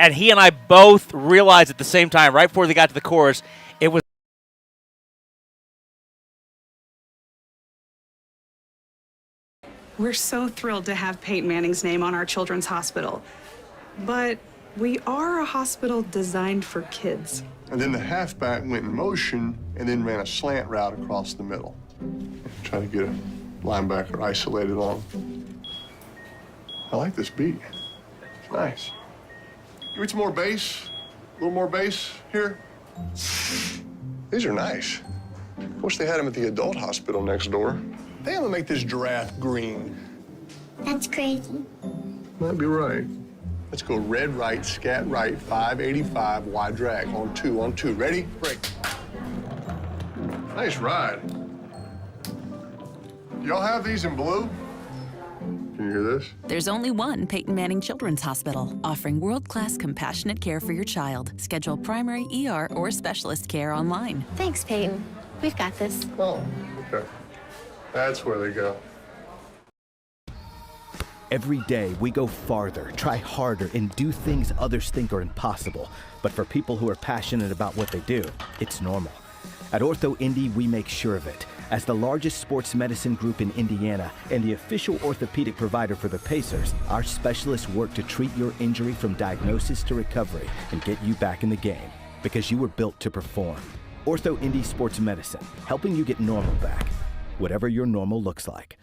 And he and I both realized at the same time, right before they got to the chorus, it was. We're so thrilled to have Peyton Manning's name on our children's hospital. But we are a hospital designed for kids. And then the halfback went in motion and then ran a slant route across the middle. Try to get a linebacker isolated on. I like this beat. It's nice. Give me some more bass. A little more bass here. These are nice. Wish they had them at the adult hospital next door. They gonna make this giraffe green. That's crazy. Might be right. Let's go red right, scat right, 585, wide drag. On two. Ready? Break. Nice ride. Y'all have these in blue? Can you hear this? There's only one Peyton Manning Children's Hospital, offering world-class compassionate care for your child. Schedule primary ER or specialist care online. Thanks, Peyton. We've got this. Oh, okay. That's where they go. Every day, we go farther, try harder, and do things others think are impossible. But for people who are passionate about what they do, it's normal. At Ortho Indy, we make sure of it. As the largest sports medicine group in Indiana and the official orthopedic provider for the Pacers, our specialists work to treat your injury from diagnosis to recovery and get you back in the game, because you were built to perform. Ortho Indy Sports Medicine, helping you get normal back, whatever your normal looks like.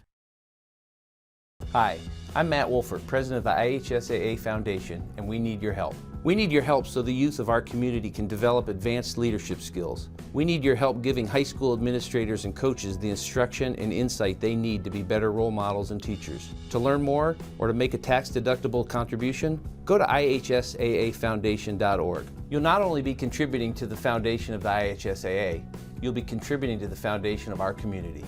Hi, I'm Matt Wolford, president of the IHSAA Foundation, and we need your help. We need your help so the youth of our community can develop advanced leadership skills. We need your help giving high school administrators and coaches the instruction and insight they need to be better role models and teachers. To learn more or to make a tax-deductible contribution, go to ihsaafoundation.org. You'll not only be contributing to the foundation of the IHSAA, you'll be contributing to the foundation of our community.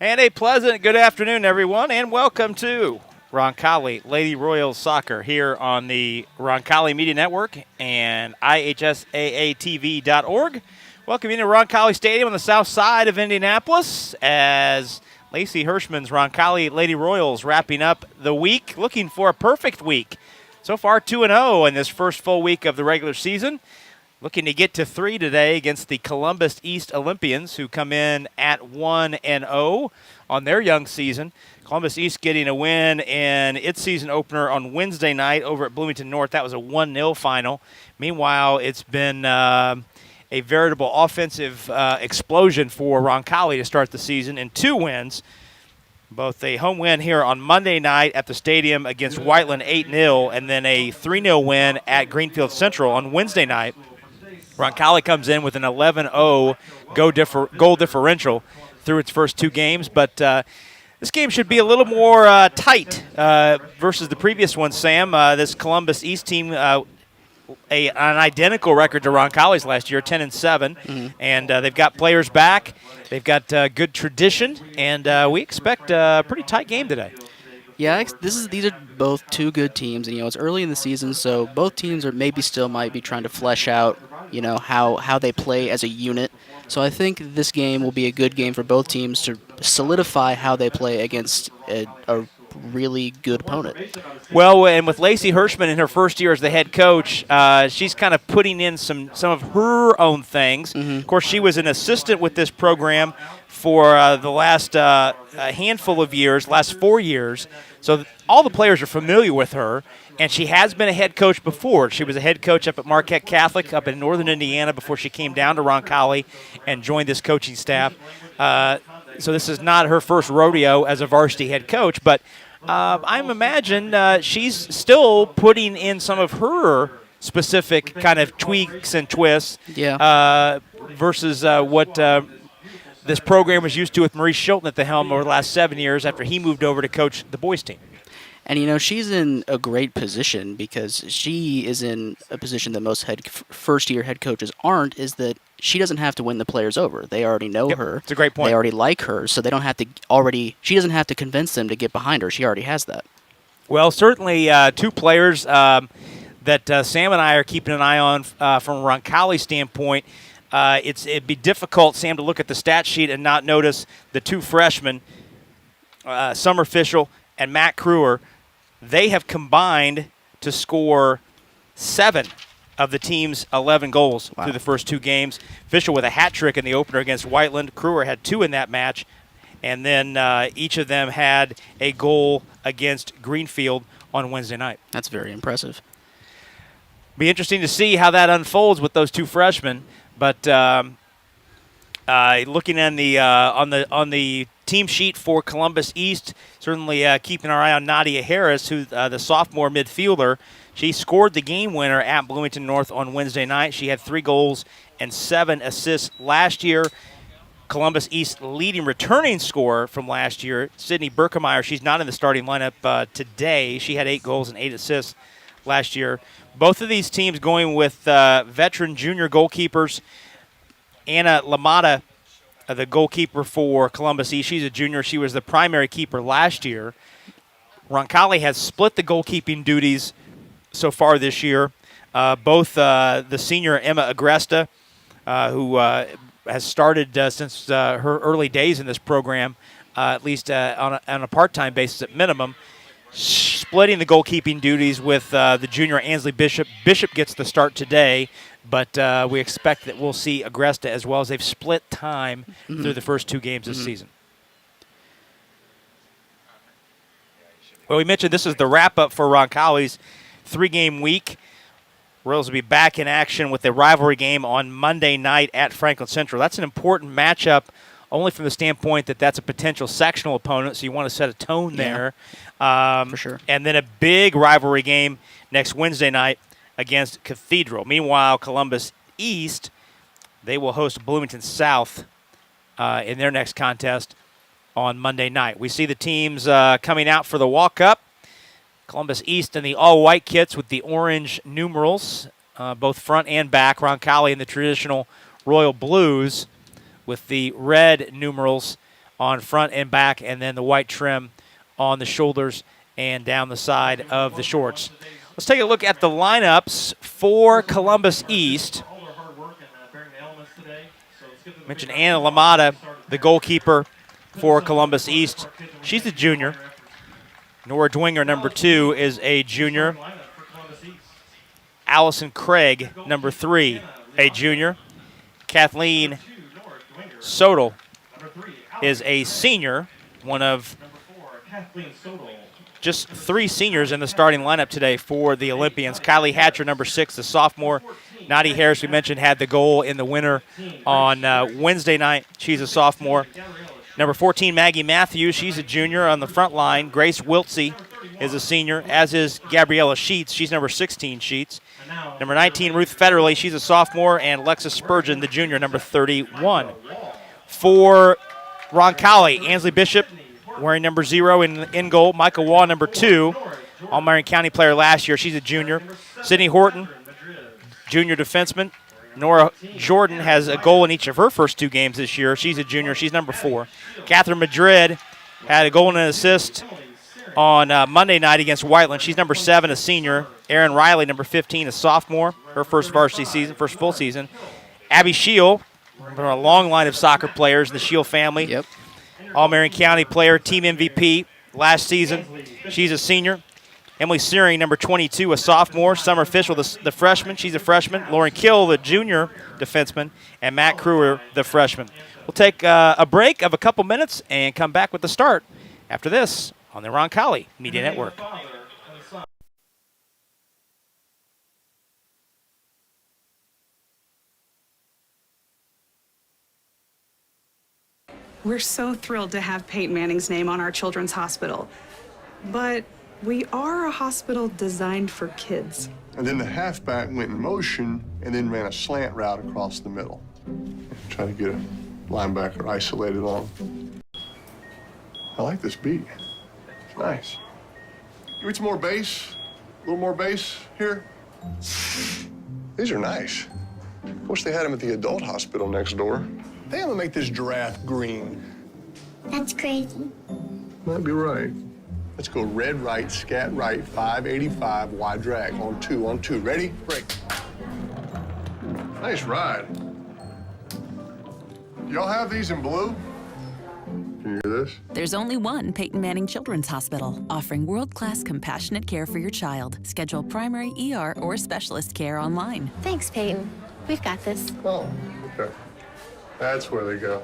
And a pleasant good afternoon, everyone, and welcome to Roncalli Lady Royals Soccer here on the Roncalli Media Network and IHSAATV.org. Welcome you to Roncalli Stadium on the south side of Indianapolis as Lacey Hirschman's Roncalli Lady Royals wrapping up the week, looking for a perfect week. So far 2-0 in this first full week of the regular season. Looking to get to 3 today against the Columbus East Olympians, who come in at 1-0 on their young season. Columbus East getting a win in its season opener on Wednesday night over at Bloomington North. That was a 1-0 final. Meanwhile, it's been a veritable offensive explosion for Roncalli to start the season in 2 wins. Both a home win here on Monday night at the stadium against Whiteland 8-0, and then a 3-0 win at Greenfield Central on Wednesday night. Roncalli comes in with an 11-0 goal differential through its first 2 games, but this game should be a little more tight versus the previous one, Sam. This Columbus East team, an identical record to Roncalli's last year, 10-7, and they've got players back. They've got good tradition, and we expect a pretty tight game today. Yeah, these are both 2 good teams, and it's early in the season, so both teams might be trying to flesh out, how they play as a unit. So I think this game will be a good game for both teams to solidify how they play against a really good opponent. Well, and with Lacey Hirschman in her first year as the head coach, she's kind of putting in some of her own things. Of course, she was an assistant with this program for the last handful of years, last 4 years. So all the players are familiar with her, and she has been a head coach before. She was a head coach up at Marquette Catholic up in northern Indiana before she came down to Roncalli and joined this coaching staff. So this is not her first rodeo as a varsity head coach, but I imagine she's still putting in some of her specific kind of tweaks and twists versus what this program was used to with Maurice Shilton at the helm over the last 7 years after he moved over to coach the boys team. And, she's in a great position because she is in a position that most first-year head coaches aren't, is that she doesn't have to win the players over. They already know her. It's a great point. They already like her, so they don't have to she doesn't have to convince them to get behind her. She already has that. Well, certainly two players that Sam and I are keeping an eye on from a Roncalli standpoint. It'd be difficult, Sam, to look at the stat sheet and not notice the two freshmen, Summer Fischel and Matt Kruer. They have combined to score 7 of the team's 11 goals through the first 2 games. Fischel with a hat trick in the opener against Whiteland. Kruer had 2 in that match. And then each of them had a goal against Greenfield on Wednesday night. That's very impressive. Be interesting to see how that unfolds with those two freshmen. But looking on the team sheet for Columbus East, certainly keeping our eye on Nadia Harris, who's the sophomore midfielder. She scored the game winner at Bloomington North on Wednesday night. She had 3 goals and 7 assists last year. Columbus East leading returning scorer from last year, Sydney Berkemeyer. She's not in the starting lineup today. She had 8 goals and 8 assists last year. Both of these teams going with veteran junior goalkeepers. Anna Lamada, the goalkeeper for Columbus East, she's a junior. She was the primary keeper last year. Roncalli has split the goalkeeping duties so far this year. Both the senior Emma Agresta, who has started since her early days in this program, at least on a part-time basis at minimum, splitting the goalkeeping duties with the junior Ansley Bishop. Bishop gets the start today, but we expect that we'll see Agresta as well, as they've split time through the first 2 games this season. Well, we mentioned this is the wrap-up for Roncalli's 3-game week. Royals will be back in action with a rivalry game on Monday night at Franklin Central. That's an important matchup, only from the standpoint that that's a potential sectional opponent, so you want to set a tone there. For sure. And then a big rivalry game next Wednesday night against Cathedral. Meanwhile, Columbus East, they will host Bloomington South in their next contest on Monday night. We see the teams coming out for the walk-up. Columbus East in the all-white kits with the orange numerals, both front and back. Roncalli in the traditional royal blues with the red numerals on front and back, and then the white trim on the shoulders and down the side of the shorts. Let's take a look at the lineups for Columbus East. Mentioned Anna Lamada, the goalkeeper for Columbus East. She's a junior. Nora Dwinger, number 2, is a junior. Allison Craig, number 3, a junior. Kathleen Sodal is a senior, one of just 3 seniors in the starting lineup today for the Olympians. Kylie Hatcher, number 6, the sophomore. Nadia Harris, we mentioned, had the goal in the winner on Wednesday night. She's a sophomore. Number 14, Maggie Matthews. She's a junior on the front line. Grace Wiltsey is a senior, as is Gabriella Sheets. She's number 16, Sheets. Number 19, Ruth Federley. She's a sophomore. And Alexis Spurgeon, the junior, number 31. For Roncalli, Ansley Bishop wearing number 0 in goal. Michael Waugh, number 2, All-Marion County player last year. She's a junior. Sydney Horton, junior defenseman. Nora Jordan has a goal in each of her first 2 games this year. She's a junior. She's number 4. Catherine Madrid had a goal and an assist on Monday night against Whiteland. She's number 7, a senior. Erin Riley, number 15, a sophomore. Her first varsity season, first full season. Abby Scheel, from a long line of soccer players in the Scheel family. Yep. All-Marion County player, team MVP, last season. She's a senior. Emily Searing, number 22, a sophomore. Summer Fishel, the freshman. She's a freshman. Lauren Kill, the junior defenseman. And Matt Kruer, the freshman. We'll take a break of a couple minutes and come back with the start after this on the Roncalli Media Network. We're so thrilled to have Peyton Manning's name on our children's hospital. But we are a hospital designed for kids. And then the halfback went in motion and then ran a slant route across the middle. Try to get a linebacker isolated on him. I like this beat. It's nice. Give me some more bass. A little more bass here. These are nice. Wish they had them at the adult hospital next door. I think I'm gonna make this giraffe green. That's crazy. Might be right. Let's go red right, scat right, 585, wide drag. On two. Ready? Break. Nice ride. Y'all have these in blue? Can you hear this? There's only one Peyton Manning Children's Hospital, offering world-class compassionate care for your child. Schedule primary ER or specialist care online. Thanks, Peyton. We've got this. Oh, okay. That's where they go.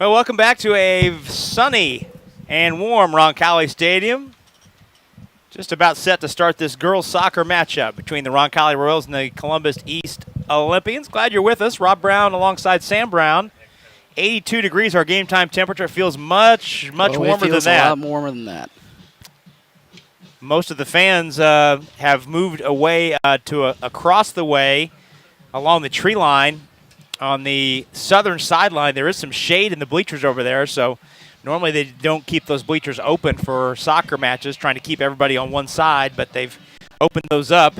Well, welcome back to a sunny and warm Roncalli Stadium. Just about set to start this girls soccer matchup between the Roncalli Royals and the Columbus East Olympians. Glad you're with us. Rob Brown alongside Sam Brown. 82 degrees our game time temperature. It feels much warmer than that. It feels a lot warmer than that. Most of the fans have moved away to across the way along the tree line. On the southern sideline, there is some shade in the bleachers over there, so normally they don't keep those bleachers open for soccer matches, trying to keep everybody on one side, but they've opened those up.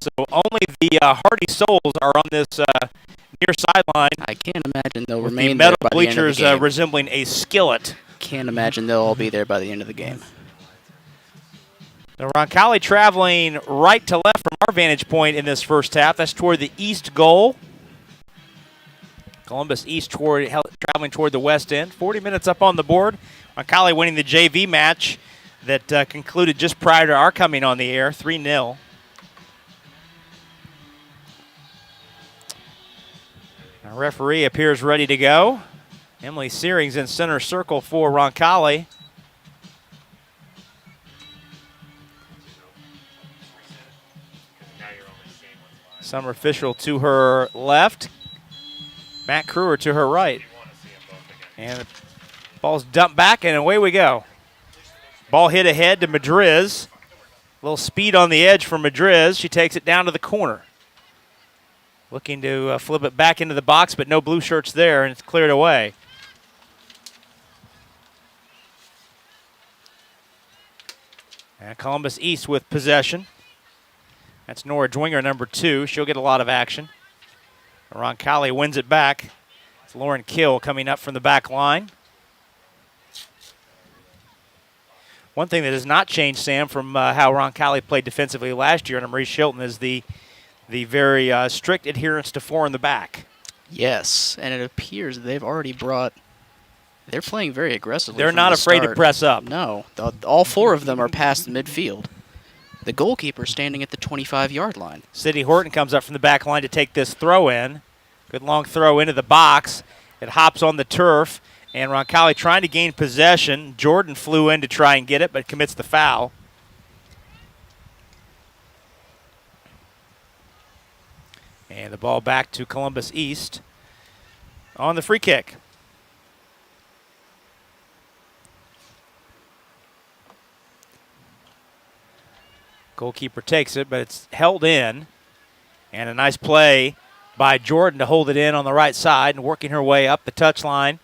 So only the hardy souls are on this near sideline. I can't imagine they'll with remain the metal there by the end of the bleachers game. resembling a skillet. Can't imagine they'll all be there by the end of the game. The Roncalli traveling right to left from our vantage point in this first half. That's toward the east goal. Columbus East traveling toward the west end. 40 minutes up on the board. Roncalli winning the JV match that concluded just prior to our coming on the air, 3-0. Our referee appears ready to go. Emily Searing's in center circle for Roncalli. Summer Fishel to her left. Matt Kruer to her right. And the ball's dumped back, and away we go. Ball hit ahead to Madriz. A little speed on the edge for Madriz. She takes it down to the corner. Looking to flip it back into the box, but no blue shirts there, and it's cleared away. And Columbus East with possession. That's Nora Dwinger, number 2. She'll get a lot of action. Roncalli wins it back. It's Lauren Kill coming up from the back line. One thing that has not changed, Sam, from how Roncalli played defensively last year under Marie Shilton is the very strict adherence to 4 in the back. Yes, and it appears they've already brought. They're playing very aggressively. They're not afraid to press up. No, all 4 of them are past the midfield. The goalkeeper standing at the 25-yard line. Sydney Horton comes up from the back line to take this throw in. Good long throw into the box. It hops on the turf, and Roncalli trying to gain possession. Jordan flew in to try and get it, but commits the foul. And the ball back to Columbus East on the free kick. Goalkeeper takes it, but it's held in. And a nice play by Jordan to hold it in on the right side and working her way up the touchline,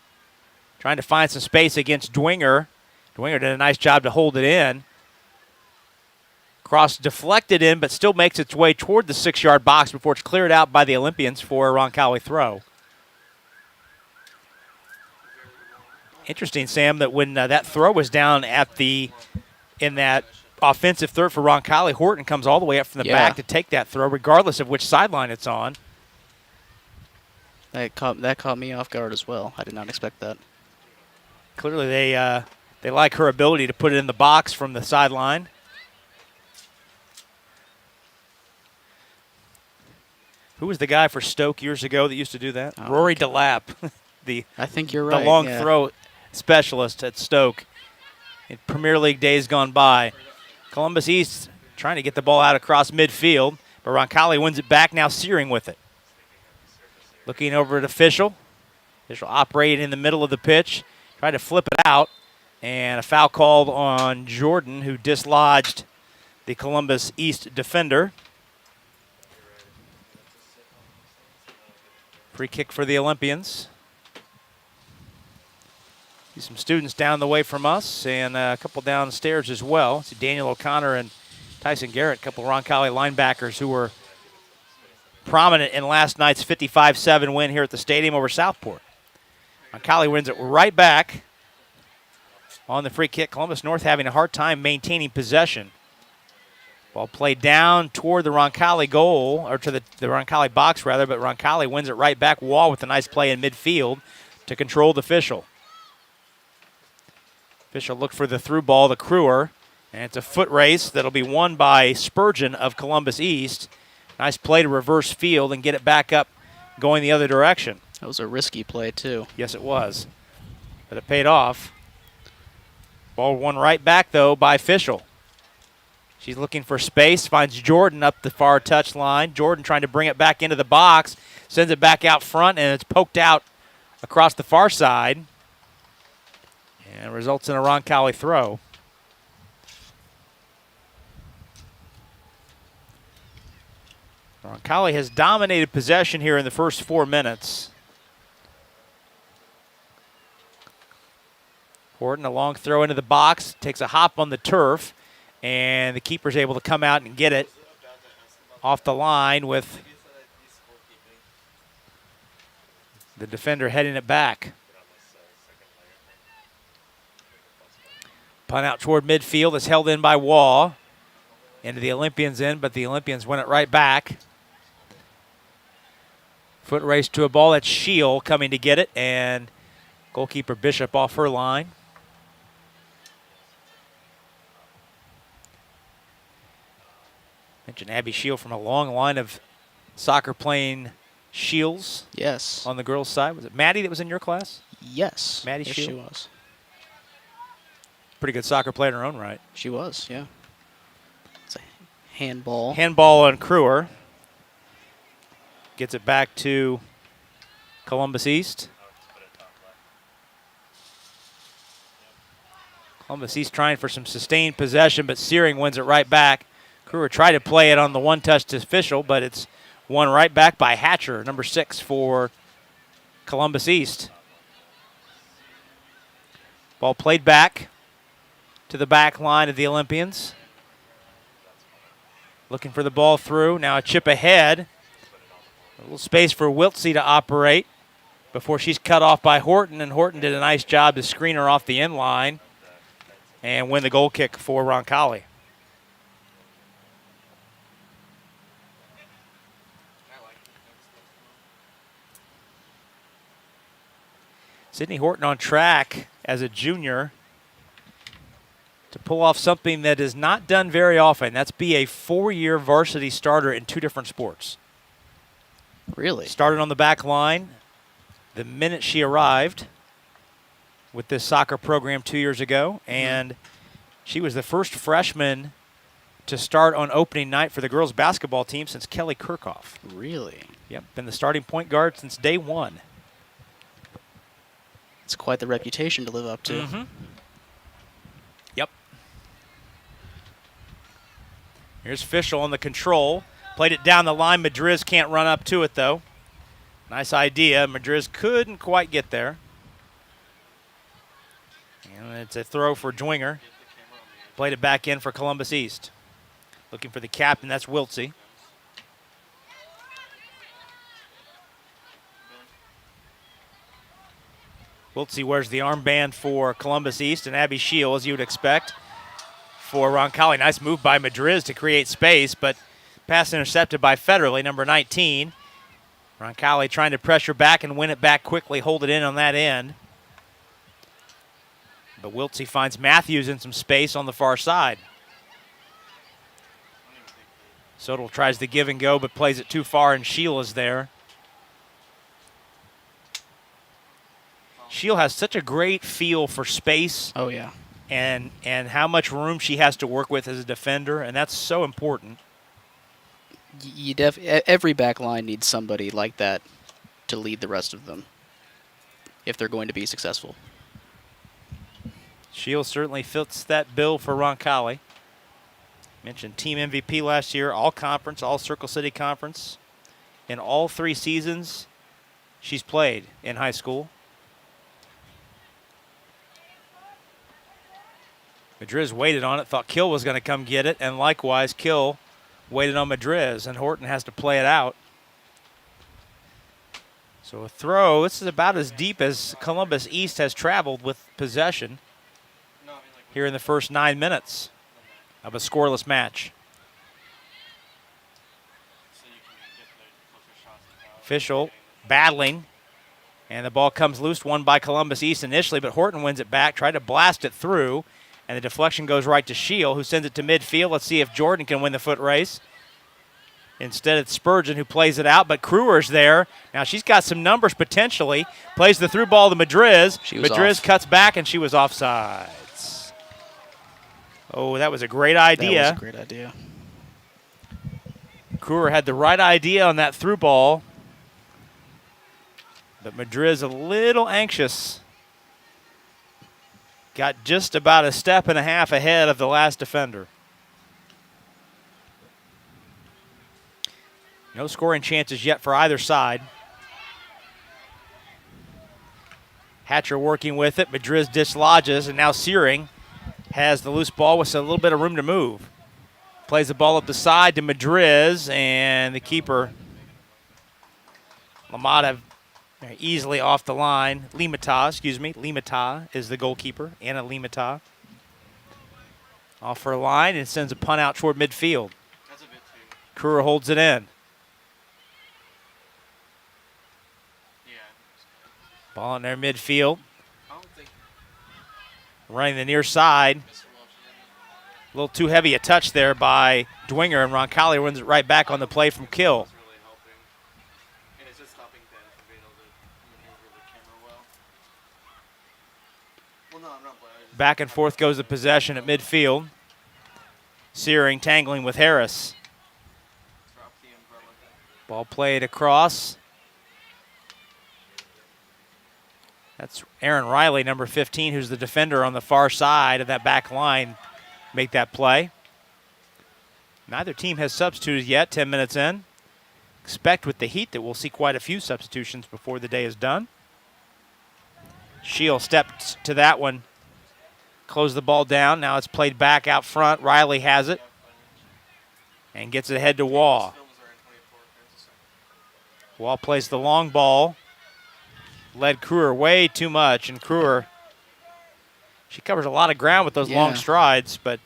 trying to find some space against Dwinger. Dwinger did a nice job to hold it in. Cross deflected in, but still makes its way toward the 6-yard box before it's cleared out by the Olympians for a Roncalli throw. Interesting, Sam, that when that throw was down in that offensive third for Roncalli, Horton comes all the way up from the back to take that throw, regardless of which sideline it's on. That caught me off guard as well. I did not expect that. Clearly, they like her ability to put it in the box from the sideline. Who was the guy for Stoke years ago that used to do that? Rory DeLapp, I think you're right. The long throw specialist at Stoke in Premier League days gone by. Columbus East trying to get the ball out across midfield, but Roncalli wins it back, now Searing with it. Looking over at Official. Official operating in the middle of the pitch, tried to flip it out, and a foul called on Jordan, who dislodged the Columbus East defender. Free kick for the Olympians. See some students down the way from us and a couple downstairs as well. See Daniel O'Connor and Tyson Garrett, a couple Roncalli linebackers who were prominent in last night's 55-7 win here at the stadium over Southport. Roncalli wins it right back on the free kick. Columbus North having a hard time maintaining possession. Ball played down toward the Roncalli goal, or to the Roncalli box rather, but Roncalli wins it right back. Wall with a nice play in midfield to control the Official. Official looked for the through ball, the Crewer, and it's a foot race that'll be won by Spurgeon of Columbus East. Nice play to reverse field and get it back up going the other direction. That was a risky play, too. Yes, it was, but it paid off. Ball won right back, though, by Official. She's looking for space, finds Jordan up the far touchline. Jordan trying to bring it back into the box, sends it back out front, and it's poked out across the far side. And results in a Roncalli throw. Roncalli has dominated possession here in the first 4 minutes. Horton, a long throw into the box, takes a hop on the turf. And the keeper's able to come out and get it off the line with the defender heading it back. Punt out toward midfield is held in by Waugh. Into the Olympians in, but the Olympians win it right back. Foot race to a ball. That's Shield coming to get it, and goalkeeper Bishop off her line. Mentioned Abby Shield from a long line of soccer playing Shields. Yes. On the girls' side. Was it Maddie that was in your class? Yes. Maddie yes, Shield? she was. Pretty good soccer player in her own right. She was, yeah. It's a handball. Handball on Crewer. Gets it back to Columbus East. Columbus East trying for some sustained possession, but Searing wins it right back. Crewer tried to play it on the one-touch to Official, but it's won right back by Hatcher, number 6 for Columbus East. Ball played back to the back line of the Olympians. Looking for the ball through. Now a chip ahead. A little space for Wiltsey to operate before she's cut off by Horton, and Horton did a nice job to screen her off the end line and win the goal kick for Roncalli. Sydney Horton on track as a junior to pull off something that is not done very often. That's be a 4-year varsity starter in 2 different sports. Really? Started on the back line the minute she arrived with this soccer program 2 years ago, and she was the first freshman to start on opening night for the girls basketball team since Kelly Kirchhoff. Really? Yep, been the starting point guard since day 1. It's quite the reputation to live up to. Mm-hmm. Yep. Here's Fischel on the control. Played it down the line. Madriz can't run up to it, though. Nice idea. Madriz couldn't quite get there. And it's a throw for Dwinger. Played it back in for Columbus East. Looking for the captain, that's Wiltsey. Wiltsey wears the armband for Columbus East, and Abby Scheel, as you would expect, for Roncalli. Nice move by Madriz to create space, but pass intercepted by Federley, number 19. Roncalli trying to pressure back and win it back quickly, hold it in on that end. But Wiltsey finds Matthews in some space on the far side. Sodal tries to give and go, but plays it too far, and Scheel is there. Scheel has such a great feel for space. Oh, yeah. And how much room she has to work with as a defender, and that's so important. Every back line needs somebody like that to lead the rest of them if they're going to be successful. Scheel certainly fits that bill for Roncalli. Mentioned team MVP last year, all conference, all Circle City Conference. In all 3 seasons she's played in high school. Madriz waited on it, thought Kill was going to come get it, and likewise Kill waited on Madriz, and Horton has to play it out. So a throw, this is about as deep as Columbus East has traveled with possession here in the first 9 minutes of a scoreless match. Fischel battling, and the ball comes loose, won by Columbus East initially, but Horton wins it back, tried to blast it through, and the deflection goes right to Scheel, who sends it to midfield. Let's see if Jordan can win the foot race. Instead, it's Spurgeon who plays it out, but Kruer's there. Now she's got some numbers potentially. Plays the through ball to Madriz. Madriz cuts back, and she was offsides. Oh, that was a great idea. That was a great idea. Kruer had the right idea on that through ball, but Madriz a little anxious. Got just about a step and a half ahead of the last defender. No scoring chances yet for either side. Hatcher working with it. Madriz dislodges, and now Searing has the loose ball with a little bit of room to move. Plays the ball up the side to Madriz, and the keeper, Limata, easily off the line. Limata is the goalkeeper. Anna Limata. Off her line and sends a punt out toward midfield. Kruer holds it in. Ball in their midfield. Running the near side. A little too heavy a touch there by Dwinger, and Roncalli wins it right back on the play from Kill. Back and forth goes the possession at midfield. Searing tangling with Harris. Ball played across. That's Aaron Riley, number 15, who's the defender on the far side of that back line, make that play. Neither team has substituted yet, 10 minutes in. Expect with the heat that we'll see quite a few substitutions before the day is done. Scheel stepped to that one. Close the ball down. Now it's played back out front. Riley has it and gets it ahead to Wall. Wall plays the long ball. Led Kruer way too much, and Kruer, she covers a lot of ground with those long strides, but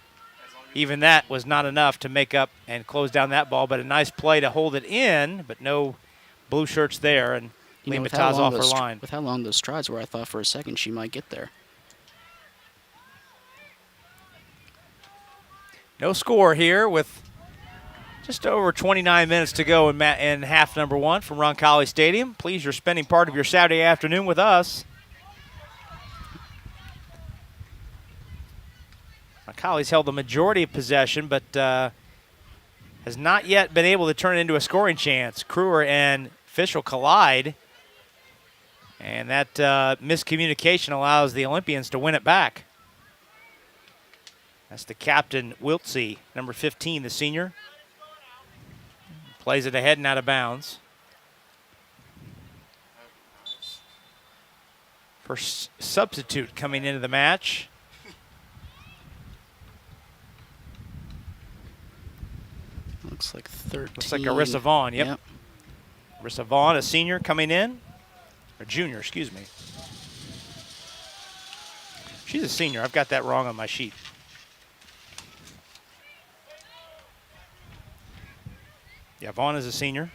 even that was not enough to make up and close down that ball. But a nice play to hold it in, but no blue shirts there, and Limata's off her line. With how long those strides were, I thought for a second she might get there. No score here with just over 29 minutes to go in half number 1 from Roncalli Stadium. Please, you're spending part of your Saturday afternoon with us. Roncalli's held the majority of possession, but has not yet been able to turn it into a scoring chance. Kruer and Fischel collide, and that miscommunication allows the Olympians to win it back. That's the captain, Wiltsey, number 15, the senior. Plays it ahead and out of bounds. First substitute coming into the match. Looks like 13. Looks like Arissa Vaughn, yep. Arissa Vaughn, a senior coming in. Or junior, excuse me. She's a senior. I've got that wrong on my sheet. Yeah, Vaughn is a senior.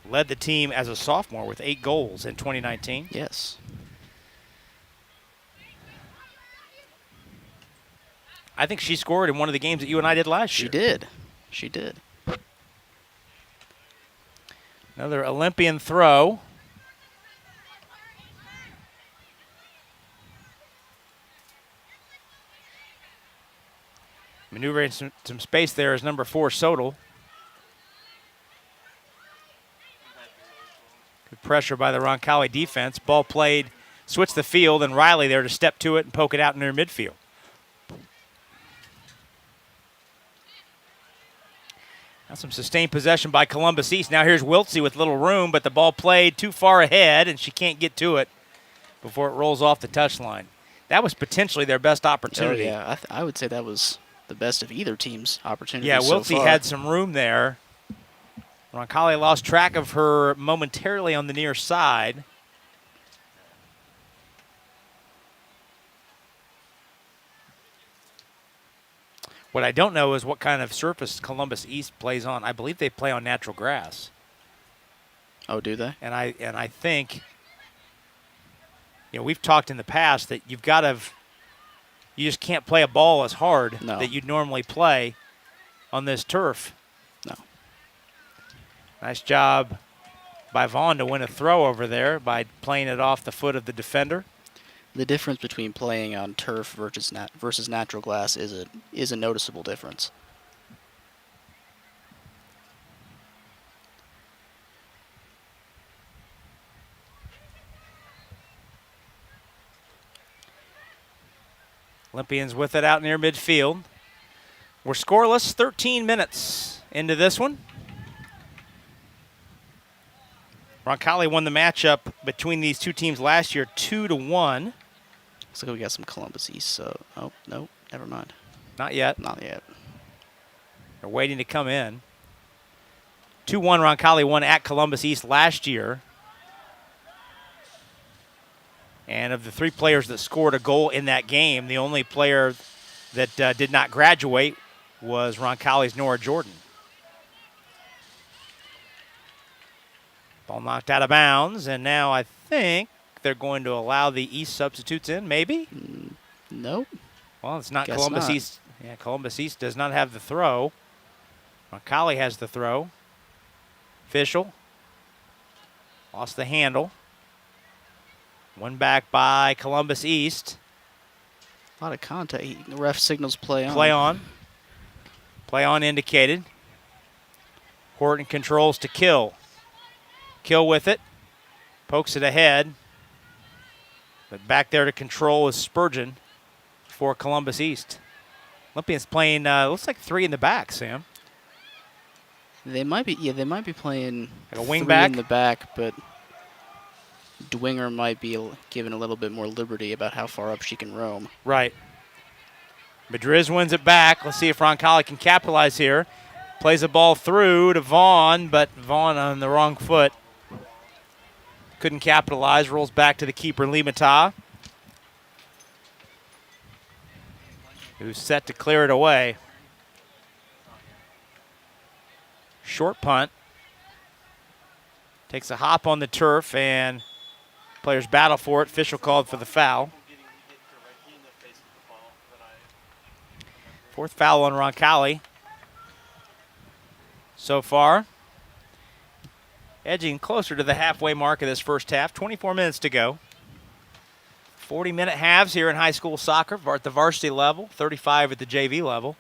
Led the team as a sophomore with 8 goals in 2019. Yes. I think she scored in one of the games that you and I did last year. She did. She did. Another Olympian throw. Maneuvering some space there is number 4, Sodal. Good pressure by the Roncalli defense. Ball played, switched the field, and Riley there to step to it and poke it out near midfield. Now some sustained possession by Columbus East. Now here's Wiltsey with little room, but the ball played too far ahead, and she can't get to it before it rolls off the touchline. That was potentially their best opportunity. Oh, yeah, I would say that was the best of either team's opportunities. Yeah, so Wiltsey far. had some room there. Roncalli lost track of her momentarily on the near side. What I don't know is what kind of surface Columbus East plays on. I believe they play on natural grass. Oh, do they? And I think, we've talked in the past that you just can't play a ball as hard that you'd normally play on this turf. No. Nice job by Vaughn to win a throw over there by playing it off the foot of the defender. The difference between playing on turf versus natural glass is a noticeable difference. Olympians with it out near midfield. We're scoreless, 13 minutes into this one. Roncalli won the matchup between these two teams last year 2-1. Looks like we got some Columbus East, so, oh, no, never mind. Not yet. Not yet. They're waiting to come in. 2-1 Roncalli won at Columbus East last year. And of the 3 players that scored a goal in that game, the only player that did not graduate was Roncalli's Nora Jordan. Ball knocked out of bounds, and now I think they're going to allow the East substitutes in, maybe? Nope. Well, it's not Guess Columbus not. East. Yeah, Columbus East does not have the throw. Roncalli has the throw. Official. Lost the handle. One back by Columbus East. A lot of contact. The ref signals play on. Play on. Play on indicated. Horton controls to Kill. Kill with it. Pokes it ahead. But back there to control is Spurgeon for Columbus East. Olympians playing, looks like 3 in the back, Sam. They might be playing Like a wing 3 back? in the back, but Dwinger might be given a little bit more liberty about how far up she can roam. Right. Madriz wins it back. Let's see if Roncalli can capitalize here. Plays the ball through to Vaughn, but Vaughn on the wrong foot. Couldn't capitalize. Rolls back to the keeper, Limata, who's set to clear it away. Short punt. Takes a hop on the turf, and players battle for it. Official called for the foul. 4th foul on Roncalli so far. Edging closer to the halfway mark of this first half. 24 minutes to go. 40-minute halves here in high school soccer at the varsity level, 35 at the JV level.